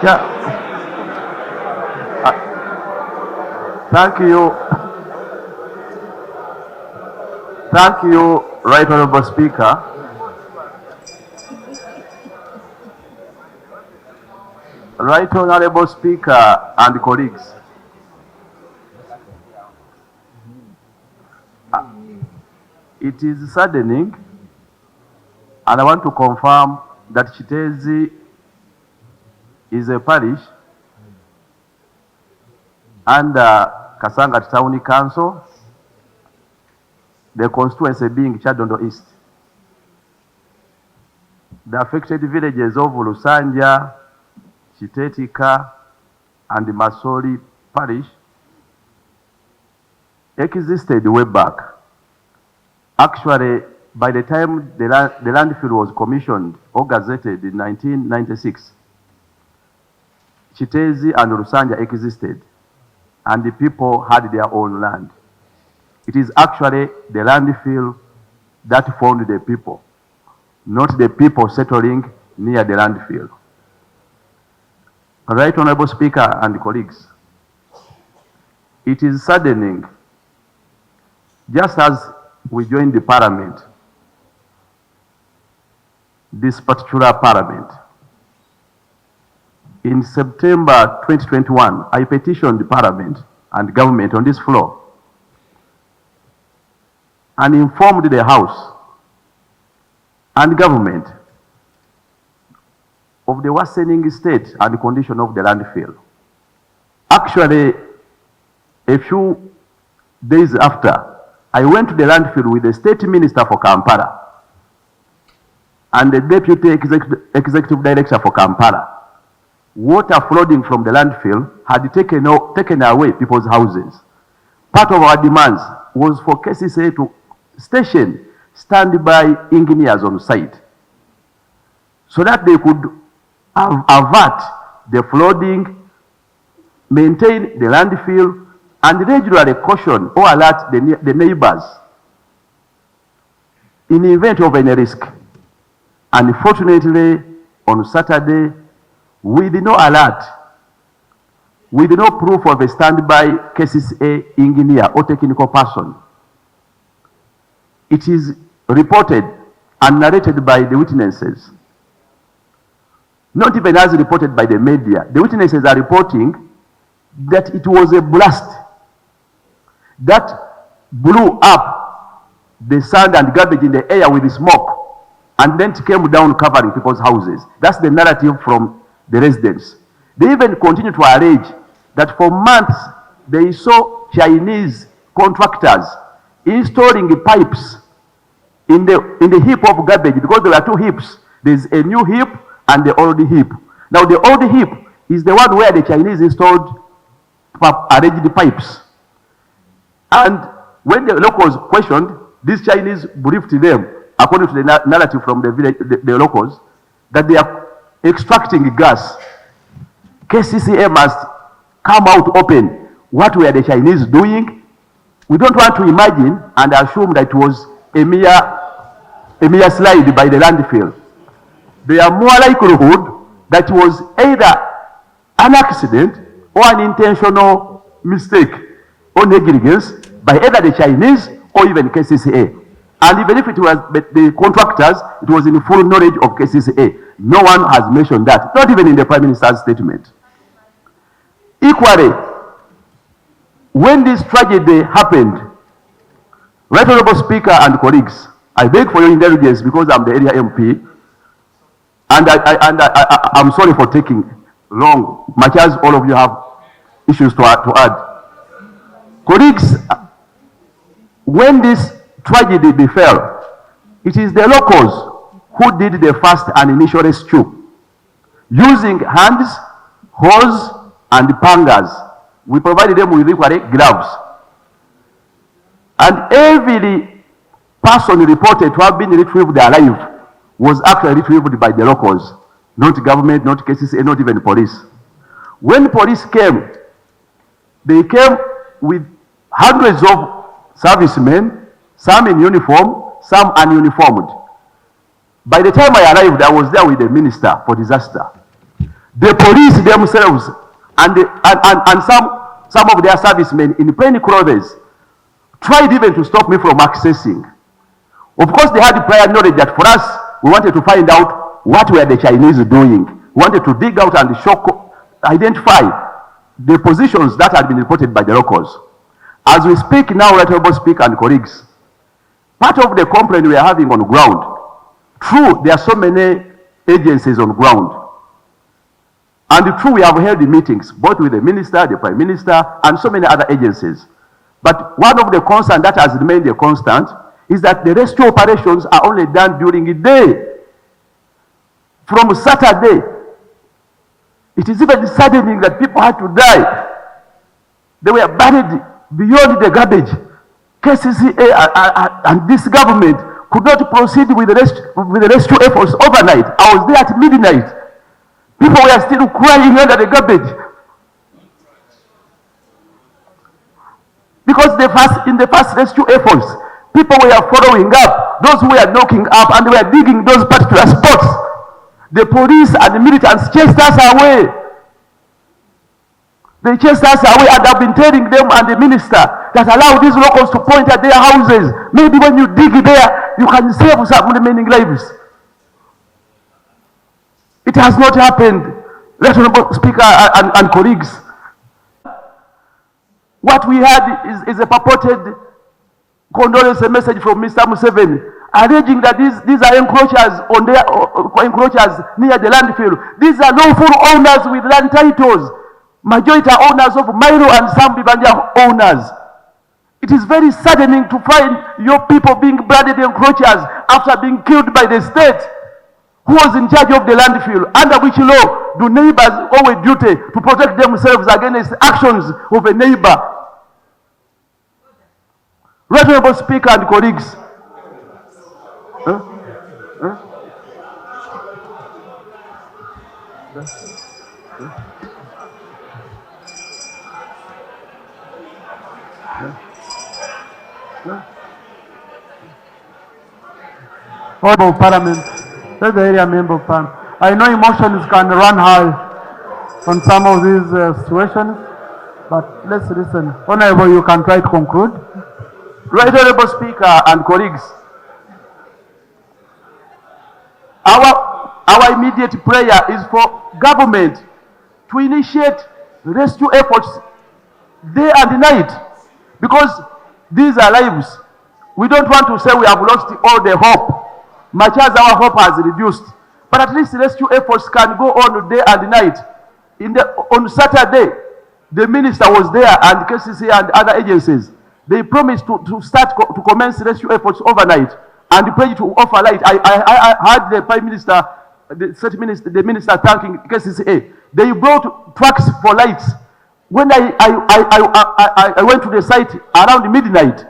Yeah. Thank you. Thank you, Right Honorable Speaker. Right Honorable Speaker and colleagues. It is saddening, and I want to confirm that Kiteezi is a parish under Kasanga Town Council, the constituency being Kyadondo East. The affected villages of Lusanja, Kiteetika, and Masoli parish existed way back. Actually, by the time the landfill was commissioned or gazetted in 1996, Kiteezi and Lusanja existed, and the people had their own land. It is actually the landfill that formed the people, not the people settling near the landfill. Right Honorable Speaker and colleagues, it is saddening, just as we joined the Parliament, this particular Parliament, in September 2021, I petitioned the Parliament and government on this floor and informed the House and government of the worsening state and condition of the landfill. Actually, a few days after, I went to the landfill with the State Minister for Kampala and the Deputy Executive Director for Kampala. Water flooding from the landfill had taken away people's houses. Part of our demands was for KCCA to station standby engineers on site so that they could avert the flooding, maintain the landfill, and regularly caution or alert the neighbors in the event of any risk. Unfortunately, on Saturday, with no alert, with no proof of a standby KCCA engineer or technical person, it is reported and narrated by the witnesses, not even as reported by the media. The witnesses are reporting that it was a blast that blew up the sand and garbage in the air with the smoke, and then it came down covering people's houses. That's the narrative from the residents. They even continue to allege that for months they saw Chinese contractors installing the pipes in the heap of garbage, because there are two heaps. There's a new heap and the old heap. Now the old heap is the one where the Chinese installed arranged pipes. And when the locals questioned, these Chinese briefed them, according to the narrative from the locals, that they are extracting gas. KCCA must come out open. What were the Chinese doing? We don't want to imagine and assume that it was a mere slide by the landfill. There are more likelihood that it was either an accident or an intentional mistake or negligence by either the Chinese or even KCCA. And even if it was the contractors, it was in full knowledge of KCCA. No one has mentioned that, not even in the Prime Minister's statement. Equally, when this tragedy happened, Right Honorable Speaker and colleagues, I beg for your indulgence because I'm the area MP, and I'm sorry for taking long, much as all of you have issues to add. Colleagues, when this tragedy befell, it is the locals who did the first and initial rescue. Using hands, hose, and pangas, we provided them with equally gloves. And every person reported to have been retrieved alive was actually retrieved by the locals, not government, not KCCA, not even police. When police came, they came with hundreds of servicemen, some in uniform, some ununiformed. By the time I arrived, I was there with the Minister for Disaster. The police themselves and some of their servicemen in plain clothes tried even to stop me from accessing. Of course, they had prior knowledge that for us, we wanted to find out what were the Chinese doing. We wanted to dig out and identify the positions that had been reported by the locals. As we speak now, Right Honorable Speaker and colleagues, part of the complaint we are having on ground, true, there are so many agencies on ground. And true, we have held meetings, both with the Minister, the Prime Minister, and so many other agencies. But one of the concerns that has remained a constant is that the rescue operations are only done during the day. From Saturday, it is even saddening that people had to die. They were buried beyond the garbage. KCCA and this government could not proceed with the rescue efforts overnight. I was there at midnight. People were still crying under the garbage. Because in the first rescue efforts, people were following up, those who were knocking up, and they were digging those particular spots. The police and the militants chased us away. They chased us away, and I've been telling them and the minister that allow these locals to point at their houses. Maybe when you dig there, you can save some remaining lives. It has not happened. Right Honorable Speaker and colleagues, what we had is a purported condolence message from Mr. Museveni, alleging that these are encroachers encroachers near the landfill. These are lawful owners with land titles. Majority are owners of Milo and some Bibanja owners. It is very saddening to find your people being branded encroachers after being killed by the state. Who was in charge of the landfill? Under which law do neighbors owe a duty to protect themselves against actions of a neighbor? Right Honorable Speaker and colleagues. Honorable Parliament, let the area member of Parliament. I know emotions can run high on some of these situations, but let's listen. Honorable, you can try to conclude. Right Honorable Speaker and colleagues, our immediate prayer is for government to initiate rescue efforts day and night, because these are lives. We don't want to say we have lost all the hope, much as our hope has reduced. But at least rescue efforts can go on day and night. On Saturday, the minister was there and KCC and other agencies. They promised to commence rescue efforts overnight and pledged to offer light. I heard the Prime Minister, the minister thanking KCCA. They brought trucks for lights. When I went to the site around midnight,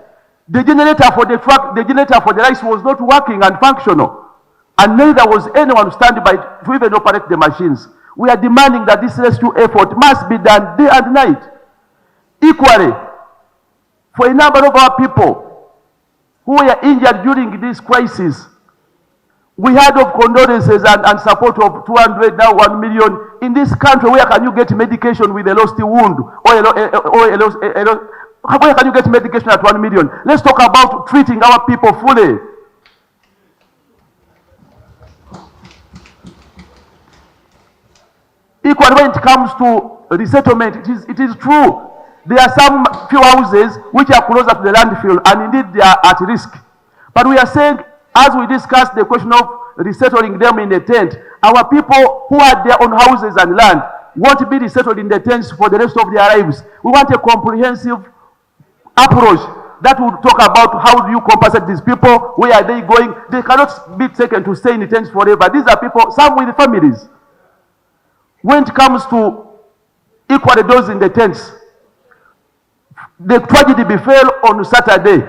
the generator for the truck, the generator for the lights was not working and functional. And neither was anyone standing by to even operate the machines. We are demanding that this rescue effort must be done day and night. Equally, for a number of our people who were injured during this crisis, we heard of condolences and support of 200, now 1 million. In this country, where can you get medication with a lost wound where can you get medication at 1 million? Let's talk about treating our people fully. Equally, when it comes to resettlement, it is true. There are some few houses which are closer to the landfill, and indeed they are at risk. But we are saying, as we discussed the question of resettling them in a tent, our people who had their own houses and land won't be resettled in the tents for the rest of their lives. We want a comprehensive approach that will talk about how do you compensate these people, where are they going. They cannot be taken to stay in the tents forever. These are people, some with families. When it comes to equally those in the tents, the tragedy befell on Saturday.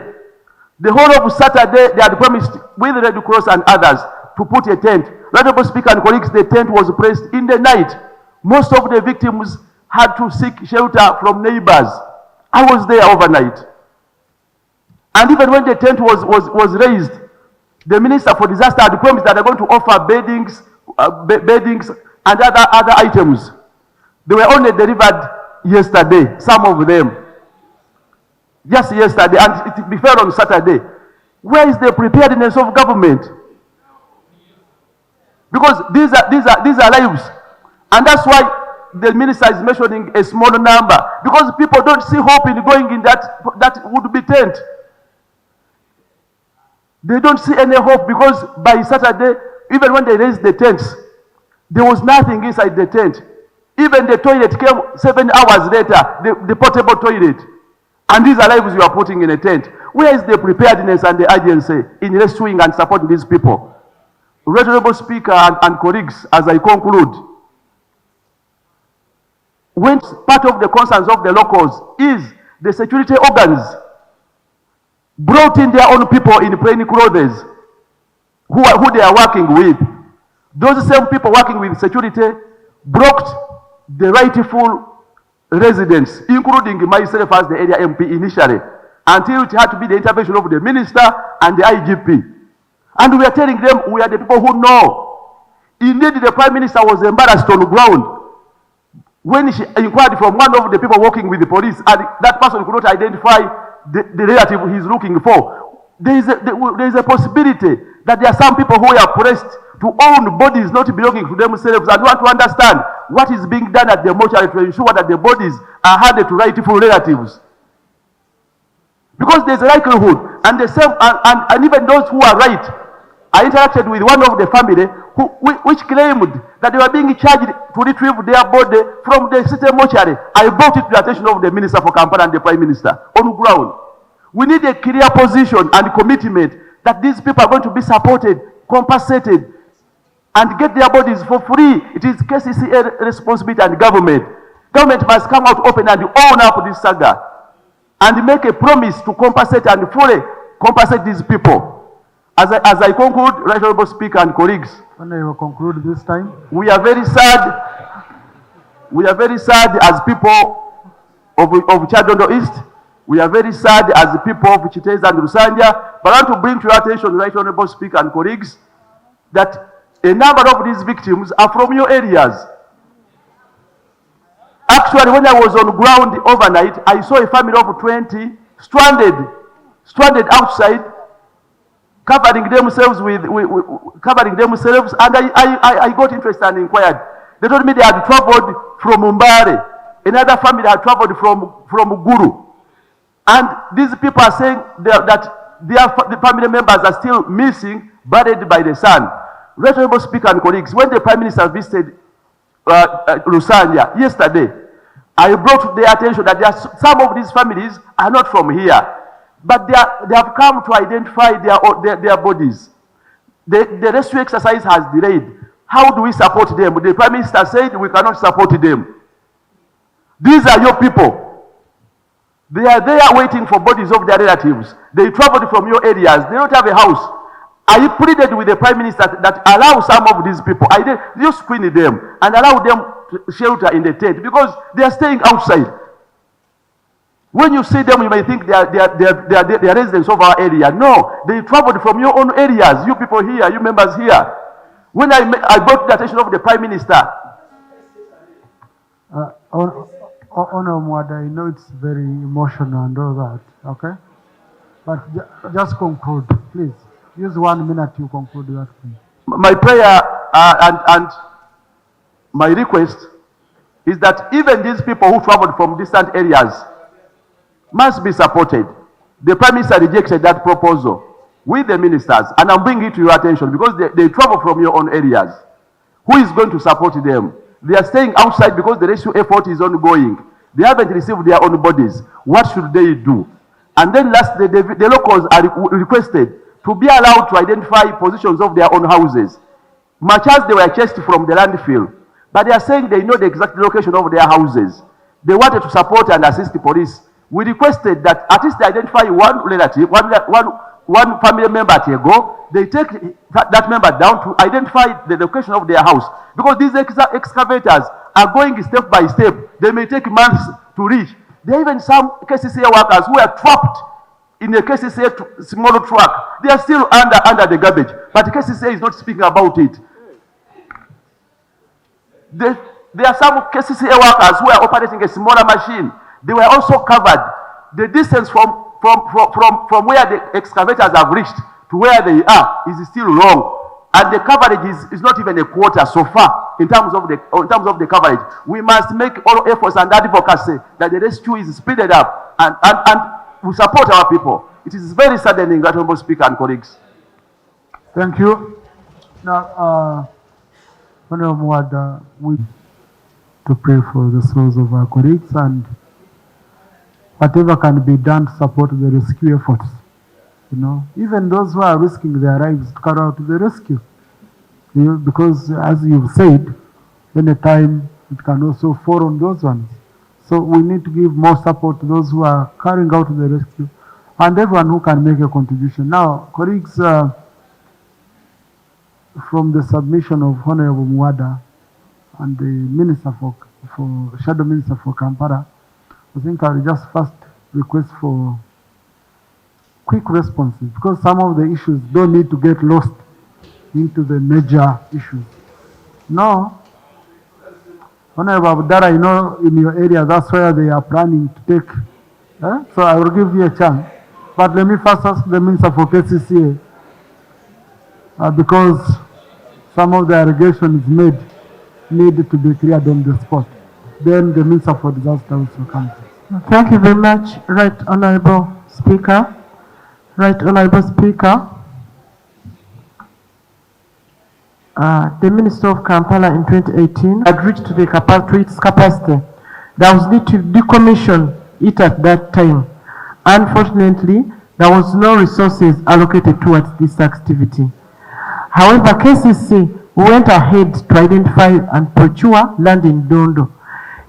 The whole of Saturday, they had promised with the Red Cross and others to put a tent. Honorable Speaker and colleagues, the tent was placed in the night. Most of the victims had to seek shelter from neighbors. I was there overnight. And even when the tent was raised, the Minister for Disaster had promised that they're going to offer beddings and other items. They were only delivered yesterday, some of them. Just yesterday, and it be fair on Saturday. Where is the preparedness of government? Because these are lives. And that's why the minister is mentioning a small number. Because people don't see hope in going in that would be tent. They don't see any hope because by Saturday, even when they raised the tents, there was nothing inside the tent. Even the toilet came 7 hours later, the portable toilet. And these are lives you are putting in a tent. Where is the preparedness and the urgency in rescuing and supporting these people? Honorable Speaker and colleagues, as I conclude, when part of the concerns of the locals is the security organs brought in their own people in plain clothes who they are working with. Those same people working with security blocked the rightful residents, including myself as the area MP initially, until it had to be the intervention of the minister and the IGP. And we are telling them we are the people who know. Indeed, the Prime Minister was embarrassed on the ground when she inquired from one of the people working with the police, and that person could not identify the relative he's looking for. There is a possibility that there are some people who are pressed to own bodies not belonging to themselves and want to understand what is being done at the mortuary to ensure that the bodies are handed to rightful relatives. Because there's a likelihood, and the same, and even those who are right, I interacted with one of the family which claimed that they were being charged to retrieve their body from the city mortuary. I brought it to the attention of the Minister for Kampala and the Prime Minister on the ground. We need a clear position and commitment that these people are going to be supported, compensated, and get their bodies for free. It is KCCA responsibility and government. Government must come out open and own up this saga and make a promise to compensate and fully compensate these people. As I conclude, Right Honorable Speaker and colleagues, when I will conclude this time, we are very sad. We are very sad as people of Chadondo East. We are very sad as the people of Kiteezi and Lusanja. But I want to bring to your attention, Right Honorable Speaker and colleagues, that a number of these victims are from your areas. Actually, when I was on ground overnight, I saw a family of 20 stranded outside, covering themselves and I got interested and inquired. They told me they had traveled from Mbale. Another family had traveled from Guru. And these people are saying that the family members are still missing, buried by the sun. Right Honorable Speaker and colleagues, when the Prime Minister visited Lusanja yesterday, I brought to their attention that some of these families are not from here, but they have come to identify their bodies. The rescue exercise has delayed. How do we support them? The Prime Minister said we cannot support them. These are your people. They are there waiting for bodies of their relatives. They traveled from your areas. They don't have a house. I pleaded with the Prime Minister that allow some of these people, just screen them and allow them to shelter in the tent because they are staying outside. When you see them, you may think they are residents of our area. No, they traveled from your own areas. You people here, you members here. When I brought the attention of the Prime Minister. Honor Mwada, I know it's very emotional and all that, okay? But just conclude, please. Use 1 minute to conclude that, please. My prayer and my request is that even these people who traveled from distant areas must be supported. The Prime Minister rejected that proposal with the ministers, and I'm bringing it to your attention because they travel from your own areas. Who is going to support them? They are staying outside because the rescue effort is ongoing. They haven't received their own bodies. What should they do? And then lastly, the locals are requested to be allowed to identify positions of their own houses. Much as they were chased from the landfill, but they are saying they know the exact location of their houses. They wanted to support and assist the police. We requested that at least they identify one relative, one family member at a go. They take that member down to identify the location of their house. Because these excavators are going step by step. They may take months to reach. There are even some KCCA workers who are trapped in a KCCA small truck. They are still under the garbage. But KCCA is not speaking about it. There are some KCCA workers who are operating a smaller machine. They were also covered. The distance from where the excavators have reached to where they are is still long. And the coverage is not even a quarter so far in terms of the coverage. We must make all efforts and advocacy that the rescue is speeded up and we support our people. It is very saddening, that Honorable Speaker and colleagues. Thank you. Now, Honorable Mwada, we to pray for the souls of our colleagues and whatever can be done to support the rescue efforts. You know, even those who are risking their lives to carry out the rescue. You know, because as you've said, any time it can also fall on those ones. So we need to give more support to those who are carrying out the rescue and everyone who can make a contribution. Now, colleagues, from the submission of Honorable Mwada and the Minister for Shadow Minister for Kampala, I think I'll just first request for quick responses because some of the issues don't need to get lost into the major issues. No, Honorable Abdallah, you know, in your area, that's where they are planning to take. So I will give you a chance. But let me first ask the Minister for KCCA because some of the allegations made need to be cleared on the spot. Then the Minister for Disaster also comes. Thank you very much, Right Honorable Speaker. Right Honorable Speaker, the Minister of Kampala in 2018 had reached to its capacity. There was need to decommission it at that time. Unfortunately, there was no resources allocated towards this activity. However, KCC went ahead to identify and procure land in Dondo.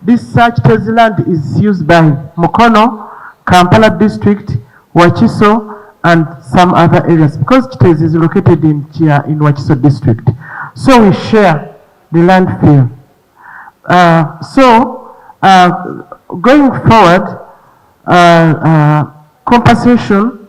This such Kiteezi land is used by Mukono, Kampala district, Wakiso, and some other areas because Kiteezi is located in Wakiso district. So we share the landfill. Going forward, compensation,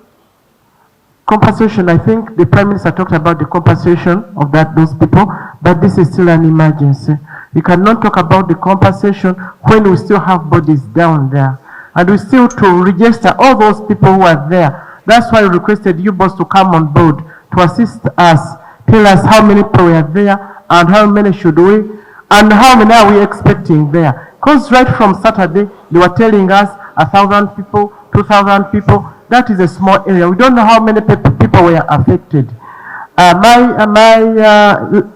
I think the Prime Minister talked about the compensation of those people, but this is still an emergency. We cannot talk about the compensation when we still have bodies down there. And we still to register all those people who are there. That's why we requested you boss to come on board to assist us, tell us how many people are there and how many should we, and how many are we expecting there. Because right from Saturday, they were telling us 1,000 people, 2,000 people. That is a small area. We don't know how many people were affected. My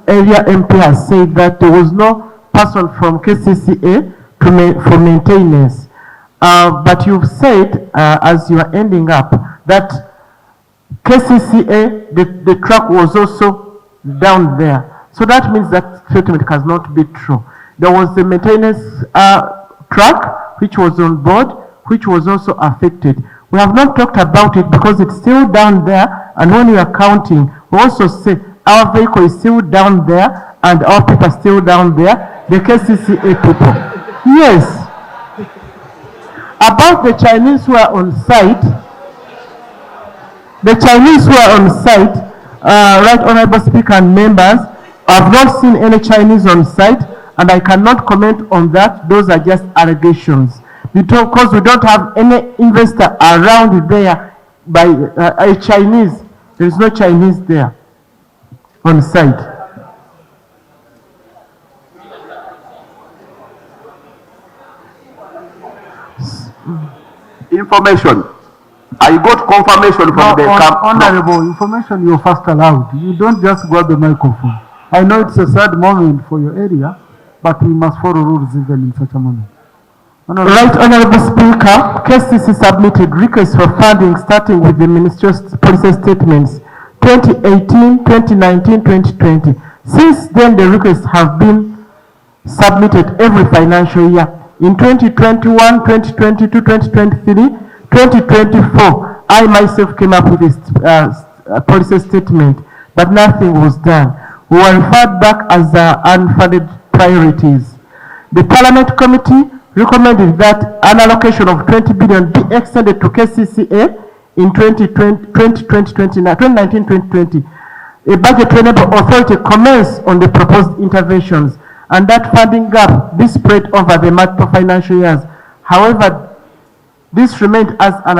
area MP has said that there was no person from KCCA for maintenance. But you've said, as you are ending up, that KCCA, the truck was also down there. So that means that statement cannot be true. There was a maintenance truck which was on board, which was also affected. We have not talked about it because it's still down there, and when we are counting, we also say our vehicle is still down there and our people are still down there, the KCCA people. Yes. About the Chinese who are on site, Right Honorable Speaker and members, I've not seen any Chinese on site, and I cannot comment on that. Those are just allegations. Because we don't have any investor around there by a Chinese. There is no Chinese there on site. Information. I got confirmation from the camp. Honorable, information you're first allowed. You don't just grab the microphone. I know it's a sad moment for your area, but we must follow rules even in such a moment. Right Honorable Speaker, KCC submitted requests for funding starting with the Ministerial Policy Statements 2018, 2019, 2020. Since then, the requests have been submitted every financial year. In 2021, 2022, 2023, 2024, I myself came up with this policy statement, but nothing was done. We were referred back as unfunded priorities. The Parliament Committee recommended that an allocation of 20 billion be extended to KCCA in 2019-2020. A budget to enable authority commence on the proposed interventions and that funding gap be spread over the multiple financial years. However, this remained as an